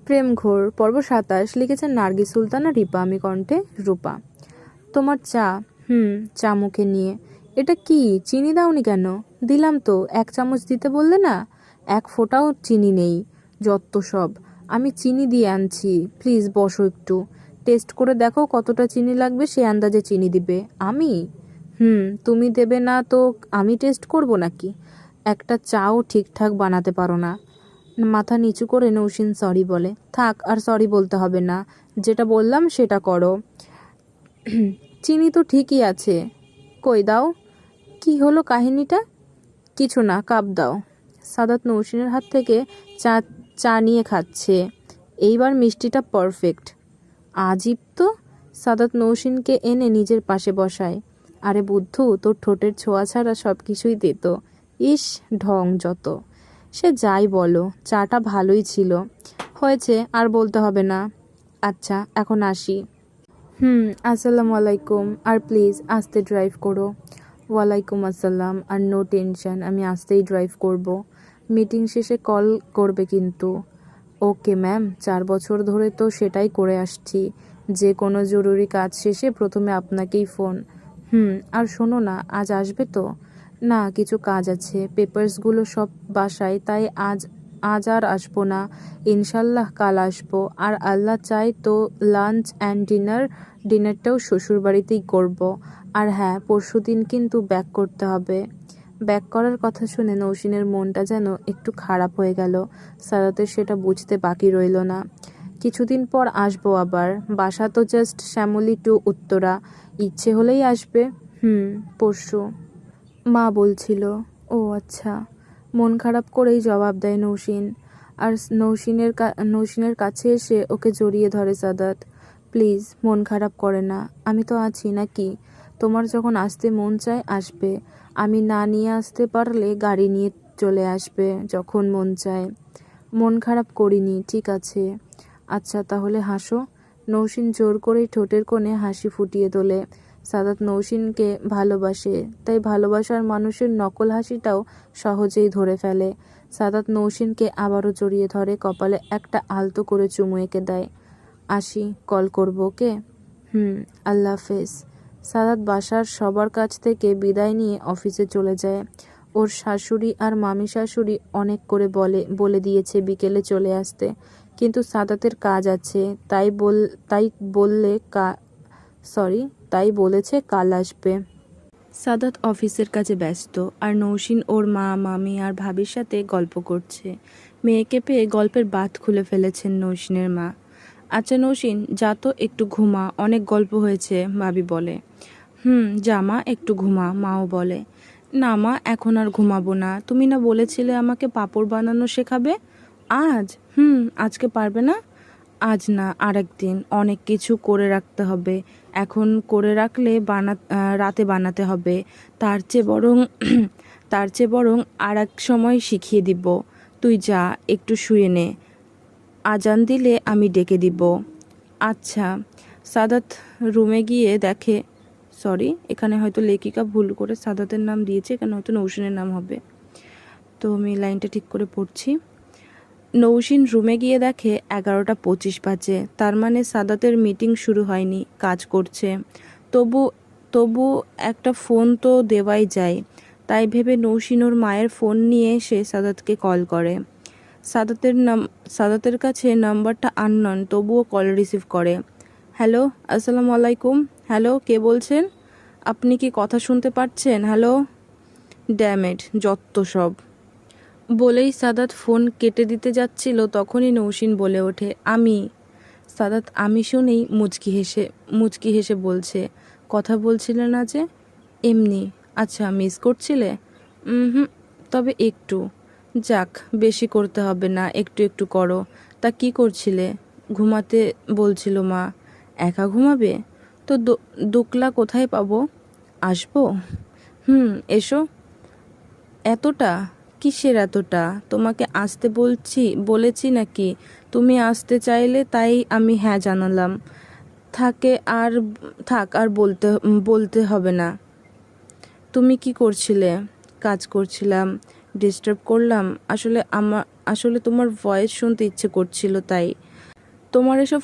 প্রেম ঘোর পর্ব ২৭ লিখেছেন নার্গিস সুলতানা, রিপা, আমি কণ্ঠে রূপা। তোমার চা। চা মুখে নিয়ে, এটা কি চিনি দাওনি কেন? দিলাম তো, ১ চামচ দিতে বললে না। ১ ফোঁটাও চিনি নেই, যত্ত সব। আমি চিনি দিয়ে আনছি, প্লিজ বসো একটু। টেস্ট করে দেখো কতটা চিনি লাগবে, সে আন্দাজে চিনি দিবে। আমি? তুমি দেবে না তো আমি টেস্ট করব নাকি? একটা চাও ঠিকঠাক বানাতে পারো না। মাথা নিচু করে নৌসিন সরি বলে। থাক, আর সরি বলতে হবে না, যেটা বললাম সেটা করো। চিনি তো ঠিকই আছে, কই দাও। কি হলো কাহিনীটা? কিছু না, কাপ দাও। সাদাত নৌসিনের হাত থেকে চা চা নিয়ে খাচ্ছে। এইবার মিষ্টিটা পারফেক্ট। আজীব তো। সাদাত নৌসিনকে এনে নিজের পাশে বসায়। আরে বুদ্ধু, তোর ঠোঁটের ছোঁয়া ছাড়া সব কিছুই দিত। ইস, ঢং যত। সে যাই বলো, চাটা ভালোই ছিল। হয়েছে, আর বলতে হবে না। আচ্ছা, এখন আসি। আসসালামু আলাইকুম। আর প্লিজ আস্তে ড্রাইভ করো। ওয়ালাইকুম আসসালাম। আর নো টেনশন, আমি আস্তেই ড্রাইভ করব। মিটিং শেষে কল করবে কিন্তু। ওকে ম্যাম, ৪ বছর ধরে তো সেটাই করে আসছি। যে কোনো জরুরি কাজ শেষে প্রথমে আপনাকেই ফোন। আর শোনো না, আজ আসবে তো? না, কিছু কাজ আছে, পেপারসগুলো সব বাসায়, তাই আজ আর আসবো না। ইনশাল্লাহ কাল আসবো। আর আল্লাহ চাই তো লাঞ্চ অ্যান্ড ডিনারটাও শ্বশুরবাড়িতেই করব। আর হ্যাঁ, পরশুদিন কিন্তু ব্যাক করতে হবে। ব্যাক করার কথা শুনে নৌসিনের মনটা যেন একটু খারাপ হয়ে গেল। সাদাতের সেটা বুঝতে বাকি রইল না। কিছুদিন পর আসবো আবার। বাসা তো জাস্ট শ্যামলী টু উত্তরা। ইচ্ছে হলেই আসবে। পরশু মা বলছিল। ও আচ্ছা। মন খারাপ করেই জবাব দেয় নৌসিন। আর নৌসিনের কাছে এসে ওকে জড়িয়ে ধরে সাদাত। প্লিজ মন খারাপ করে না, আমি তো আছি নাকি? তোমার যখন আসতে মন চায় আসবে। আমি না নিয়ে আসতে পারলে গাড়ি নিয়ে চলে আসবে যখন মন চায়। মন খারাপ করিনি, ঠিক আছে। আচ্ছা তাহলে হাসো। নৌসিন জোর করেই ঠোঁটের কোণে হাসি ফুটিয়ে তোলে। সাদাত নৌসিনকে ভালোবাসে, তাই ভালোবাসার মানুষের নকল হাসিটাও সহজেই ধরে ফেলে। সাদাত নৌসিনকে আবারও জড়িয়ে ধরে, কপালে একটা আলতো করে চুমু এঁকে দেয়। আসি, কল করবো ওকে। আল্লাহ হাফেজ। সাদাত বাসার সবার কাছ থেকে বিদায় নিয়ে অফিসে চলে যায়। ওর শাশুড়ি আর মামি শাশুড়ি অনেক করে বলে দিয়েছে বিকেলে চলে আসতে, কিন্তু সাদাতের কাজ আছে, তাই বলেছে কাল আসবে। সাদাত অফিসের কাজে ব্যস্ত, আর নৌসিন ওর মা, মামি আর ভাবির সাথে গল্প করছে। মেয়েকে পেয়ে গল্পের বাঁধ খুলে ফেলেছেন নৌসিনের মা। আচ্ছা নৌসিন, যা তো একটু ঘুমা, অনেক গল্প হয়েছে, ভাবি বলে। যা মা, একটু ঘুমা, মাও বলে। না মা, এখন আর ঘুমাবো না। তুমি না বলেছিলে আমাকে পাঁপড় বানানো শেখাবে? আজ? আজকে পারবে না? আজ না, আরেকদিন। অনেক কিছু করে রাখতে হবে, এখন করে রাখলে রাতে বানাতে হবে। তার চেয়ে বরং আর এক সময় শিখিয়ে দিব। তুই যা, একটু শুয়ে নে, আজান দিলে আমি ডেকে দিব। আচ্ছা। সাদাত রুমে গিয়ে দেখে, এখানে হয়তো লেখিকা ভুল করে সাদাতের নাম দিয়েছে, এখানে হয়তো নৌসিনের নাম হবে। তো আমি লাইনটা ঠিক করে পড়ছি। নৌসিন রুমে গিয়ে দেখে 11:25 বাজে। তার মানে সাদাতের মিটিং শুরু হয়নি, কাজ করছে। তবু একটা ফোন তো দেওয়াই যায়। তাই ভেবে নৌসিন ওর মায়ের ফোন নিয়ে এসে সাদাতকে কল করে। সাদাতের কাছে নাম্বারটা আননোন, তবুও কল রিসিভ করে। হ্যালো, আসসালামু আলাইকুম। হ্যালো, কে বলছেন? আপনি কি কথা শুনতে পাচ্ছেন? হ্যালো। ড্যামেট, যত্ত সব। বলেই সাদাত ফোন কেটে দিতে যাচ্ছিল, তখনই নৌসিন বলে ওঠে, আমি। সাদাত আমি শুনেই মুচকি হেসে বলছে, কথা বলছিলে না যে? এমনি। আচ্ছা, মিস করছিলে? তবে একটু। যাক, বেশি করতে হবে না, একটু একটু করো। তা কি করছিলে? ঘুমাতে বলছিল মা। একা ঘুমাবে? তো দোকলা কোথায় পাবো? আসবো? এসো। এতটা? কিসের এতটা? তোমাকে আসতে বলেছি নাকি? তুমি আসতে চাইলে তাই আমি হ্যাঁ জানালাম। থাক আর বলতে হবে না। তুমি কি করছিলে? কাজ করছিলাম। ডিস্টার্ব করলাম? আসলে তোমার ভয়েস শুনতে ইচ্ছে করছিল তাই। তোমার এসব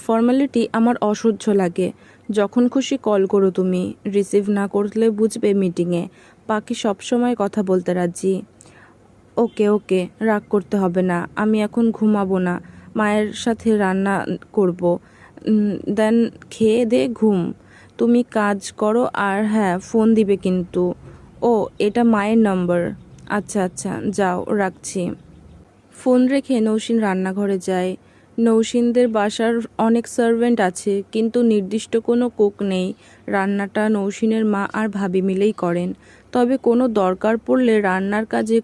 ফর্মালিটি আমার অসহ্য লাগে। যখন খুশি কল করো তুমি, রিসিভ না করলে বুঝবে মিটিংয়ে। বাকি সবসময় কথা বলতে রাজি। ওকে ওকে, রাগ করতে হবে না, আমি এখন ঘুমাবো না, মায়ের সাথে রান্না করব, দেন খেয়ে দে ঘুম। তুমি কাজ করো আর হ্যাঁ, ফোন দিবে কিন্তু। ও, এটা মায়ের নম্বর। আচ্ছা আচ্ছা, যাও, রাখছি। ফোন রেখে নৌসিন রান্নাঘরে যায়। নৌসিনদের বাসার অনেক সার্ভেন্ট আছে, কিন্তু নির্দিষ্ট কোনো কুক নেই। রান্নাটা নৌসিনের মা আর ভাবি মিলেই করেন। তবে কোনো দরকার পড়লে রান্নার কাজে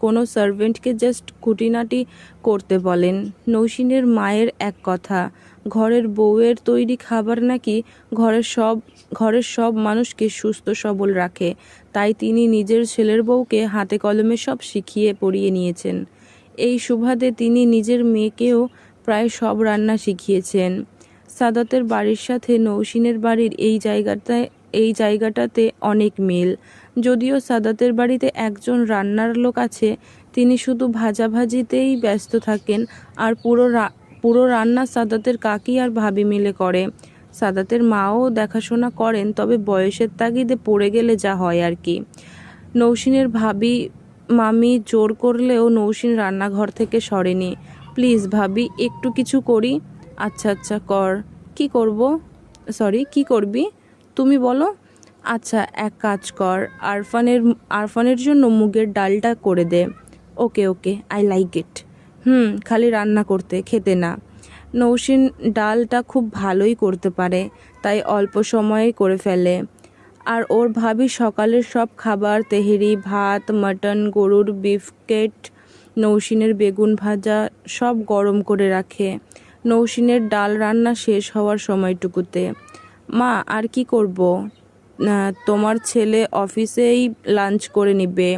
কোনো সার্ভেন্টকে জাস্ট খুঁটিনাটি করতে বলেন। নৌসিনের মায়ের এক কথা, ঘরের বউয়ের তৈরি খাবার নাকি ঘরের সব মানুষকে সুস্থ সবল রাখে। তাই তিনি নিজের ছেলের বউকে হাতে কলমে সব শিখিয়ে পড়িয়ে নিয়েছেন। এই সুবাদে তিনি নিজের মেয়েকেও প্রায় সব রান্না শিখিয়েছেন। সাদাতের বাড়ির সাথে নৌসিনের বাড়ির এই জায়গাটাতে অনেক মিল। যদিও সাদাতের বাড়িতে একজন রান্নার লোক আছে, তিনি শুধু ভাজাভাজিতেই ব্যস্ত থাকেন, আর পুরো রান্না সাদাতের কাকি আর ভাবি মিলে করে। সাদাতের মাও দেখাশোনা করেন, তবে বয়সের তাগিদে পড়ে গেলে যা হয় আর কি। নৌসিনের ভাবি মামি জোর করলেও নৌসিন রান্নাঘর থেকে সরেনি। প্লিজ ভাবি, একটু কিছু করি। আচ্ছা আচ্ছা কর। কি করবি তুমি বলো? আচ্ছা, এক কাজ কর, আরফানের জন্য মুগের ডালটা করে দে। ওকে ওকে, আই লাইক ইট। খালি রান্না করতে, খেতে না। নৌসিন ডালটা খুব ভালোই করতে পারে, তাই অল্প সময়ে করে ফেলে। আর ওর ভাবি সকালের সব খাবার, তেহেরি, ভাত, মাটন, গরুর বিফকেট, নৌসিনের বেগুন ভাজা সব গরম করে রাখে নৌসিনের ডাল রান্না শেষ হওয়ার সময়টুকুতে। মা, আর কি করব? তোমার ছেলে অফিসেই লাঞ্চ করে নিবে,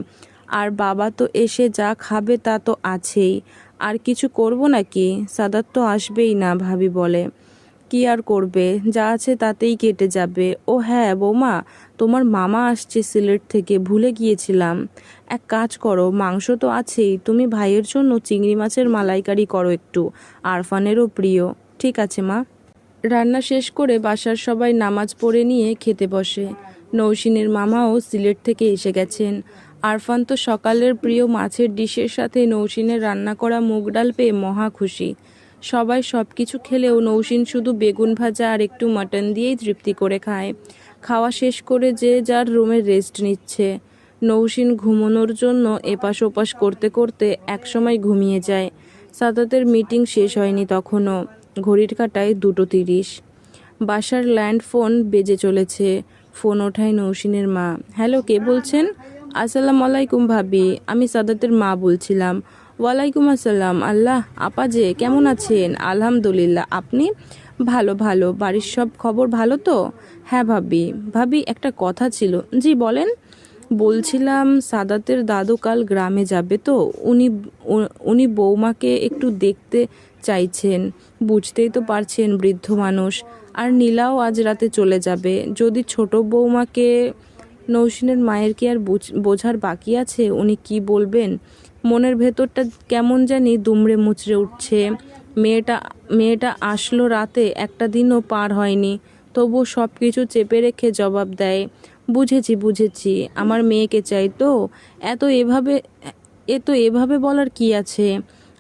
আর বাবা তো এসে যা খাবে তা তো আছেই। আর কিছু করব নাকি? সাদাত তো আসবেই না, ভাবি বলে। কি আর করবে, যা আছে তাতেই কেটে যাবে। ও হ্যাঁ বৌমা, তোমার মামা আসছে সিলেট থেকে, ভুলে গিয়েছিলাম। এক কাজ করো, মাংস তো আছেই, তুমি ভাইয়ের জন্য চিংড়ি মাছের মালাইকারি করো একটু, আরফানেরও প্রিয়। ঠিক আছে মা। রান্না শেষ করে বাসার সবাই নামাজ পড়ে নিয়ে খেতে বসে। নৌসিনের মামাও সিলেট থেকে এসে গেছেন। আরফান তো সকালের প্রিয় মাছের ডিশের সাথে নৌসিনের রান্না করা মুগ ডাল পেয়ে মহা খুশি। সবাই সব কিছু খেলেও নৌসিন শুধু বেগুন ভাজা আর একটু মাটন দিয়েই তৃপ্তি করে খায়। খাওয়া শেষ করে যে যার রুমে রেস্ট নিচ্ছে। নৌসিন ঘুমানোর জন্য এপাশ ওপাশ করতে করতে একসময় ঘুমিয়ে যায়। সাদাতের মিটিং শেষ হয়নি তখনও। ঘড়ির কাঁটায় 2:30। বাসার ল্যান্ড ফোন বেজে চলেছে। ফোন ওঠায় নৌসিনের মা। হ্যালো, কে বলছেন? আসসালামু আলাইকুম ভাবি, আমি সাদাতের মা বলছিলাম। ওয়ালাইকুম আসসালাম। আল্লাহ, আপা যে কেমন আছেন? আলহামদুলিল্লাহ, আপনি? ভালো ভালো। বাড়ির সব খবর ভালো তো? হ্যাঁ ভাবি। ভাবি, একটা কথা ছিল। জি বলেন। বলছিলাম, সাদাতের দাদু কাল গ্রামে যাবে তো, উনি উনি বৌমাকে একটু দেখতে চাইছেন। বুঝতেই তো পারছেন, বৃদ্ধ মানুষ। আর নীলাও আজ রাতে চলে যাবে। যদি ছোট বৌমাকে... নৌসিনের মায়ের কি আর বোঝার বাকি আছে উনি কি বলবেন? মনের ভেতরটা কেমন জানি দুমড়ে মুচড়ে উঠছে। মেয়েটা আসলো রাতে, একটা দিনও পার হয়নি, তবুও সব কিছু চেপে রেখে জবাব দেয়, বুঝেছি, আমার মেয়েকে চাই তো। এত এভাবে বলার কি আছে?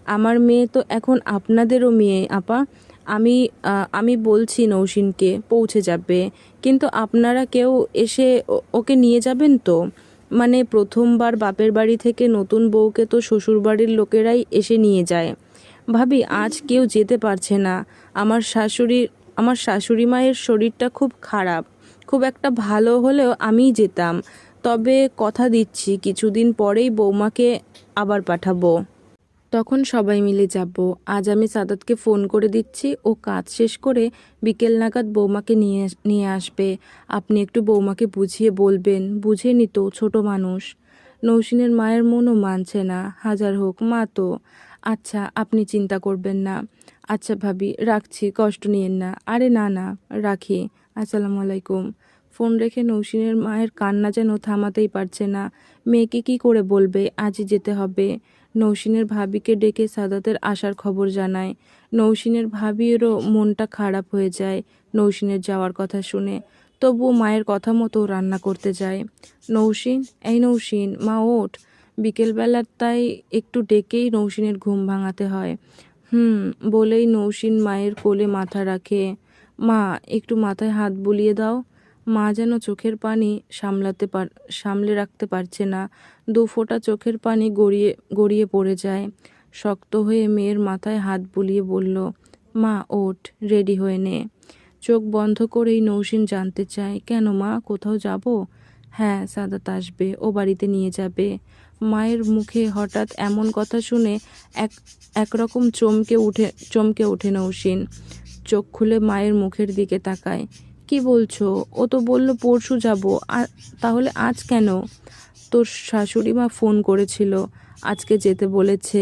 আমার মেয়ে তো এখন আপনাদেরও মেয়ে আপা। আমি বলছি নৌসিনকে পৌঁছে যাবে, কিন্তু আপনারা কেউ এসে ওকে নিয়ে যাবেন তো? মানে প্রথমবার বাপের বাড়ি থেকে নতুন বউকে তো শ্বশুরবাড়ির লোকেরাই এসে নিয়ে যায়। ভাবি, আজ কেউ যেতে পারছে না। আমার শাশুড়ি মায়ের শরীরটা খুব খারাপ। খুব একটা ভালো হলেও আমিই যেতাম। তবে কথা দিচ্ছি, কিছুদিন পরেই বৌমাকে আবার পাঠাবো। তখন সবাই মিলে যাব। আজ আমি সাদাতকে ফোন করে দিচ্ছি, ও কাজ শেষ করে বিকেল নাগাদ বৌমাকে নিয়ে আসবে। আপনি একটু বৌমাকে বুঝিয়ে বলবেন, বুঝেনি তো, ছোট মানুষ। নৌসিনের মায়ের মনও মানছে না, হাজার হোক মা তো। আচ্ছা, আপনি চিন্তা করবেন না। আচ্ছা ভাবি, রাখছি, কষ্ট নিয়েন না। আরে না না, রাখি। আসসালামু আলাইকুম। ফোন রেখে নৌসিনের মায়ের কান্না যেন থামাতেই পারছে না। মেয়েকে কি করে বলবে আজই যেতে হবে? নৌসিনের ভাবিকে ডেকে সাদাতের আসার খবর জানায়। নৌসিনের ভাবিরও মনটা খারাপ হয়ে যায় নৌসিনের যাওয়ার কথা শুনে। তবুও মায়ের কথা মতো রান্না করতে যায়। নৌসিন, এই নৌসিন, মা ওঠ। বিকেলবেলার তাই একটু ডেকেই নৌসিনের ঘুম ভাঙাতে হয়। বলেই নৌসিন মায়ের কোলে মাথা রাখে। মা, একটু মাথায় হাত বুলিয়ে দাও। মা যেন চোখের পানি সামলে রাখতে পারছে না। 2 ফোঁটা চোখের পানি গড়িয়ে গড়িয়ে পড়ে যায়। শক্ত হয়ে মেয়ের মাথায় হাত বুলিয়ে বলল, মা ওঠ, রেডি হয়ে নে। চোখ বন্ধ করেই নৌসিন জানতে চায়, কেন মা, কোথাও যাব? হ্যাঁ, সাদাত আসবে, ও বাড়িতে নিয়ে যাবে। মায়ের মুখে হঠাৎ এমন কথা শুনে এক একরকম চমকে ওঠে নৌসিন। চোখ খুলে মায়ের মুখের দিকে তাকায়। কি বলছো? ও তো বললো পরশু যাব। তাহলে আজ কেন? তোর শাশুড়ি মা ফোন করেছিল, আজকে যেতে বলেছে।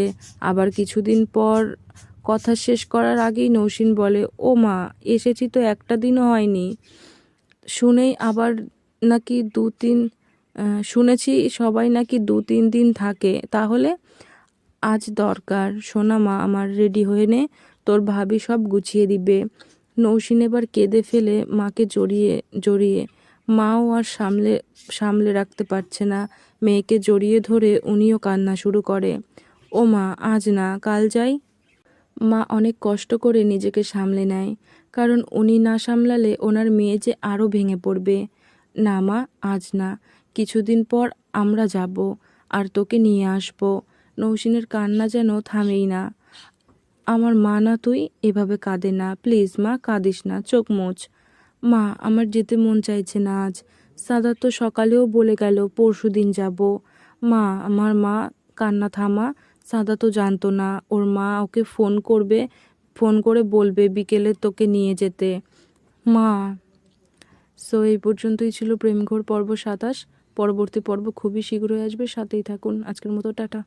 আবার কিছুদিন পর। কথা শেষ করার আগেই নৌসিন বলে, ও মা, এসেছি তো একটা দিনও হয়নি। শুনেই আবার নাকি শুনেছি সবাই নাকি 2-3 দিন থাকে। তাহলে আজ দরকার। সোনা মা আমার, রেডি হয়ে নে, তোর ভাবি সব গুছিয়ে দিবে। নৌসিন এবার কেঁদে ফেলে মাকে জড়িয়ে জড়িয়ে। মাও আর সামলে রাখতে পারছে না। মেয়েকে জড়িয়ে ধরে উনিও কান্না শুরু করে। ও মা, আজ না, কাল যাই। মা অনেক কষ্ট করে নিজেকে সামলে নেয়, কারণ উনি না সামলালে ওনার মেয়ে যে আরও ভেঙে পড়বে। না মা, আজ না, কিছুদিন পর আমরা যাব, আর তোকে নিয়ে আসব। নৌসিনের কান্না যেন থামেই না। আমার মা না তুই, এভাবে কাঁদে না, প্লিজ মা, কাঁদিস না, চোখ মুছ। মা, আমার যেতে মন চাইছে না আজ। সাদাত তো সকালেও বলে গেল পরশু দিন যাব। মা, আমার মা, কান্না থামা। সাদা তো জানতো না ওর মা ওকে ফোন করে বলবে বিকেলে তোকে নিয়ে যেতে। মা। সো এই পর্যন্তই ছিল প্রেমঘোর পর্ব 27। পরবর্তী পর্ব খুবই শীঘ্রই আসবে, সাথেই থাকুন। আজকের মতো টাটা।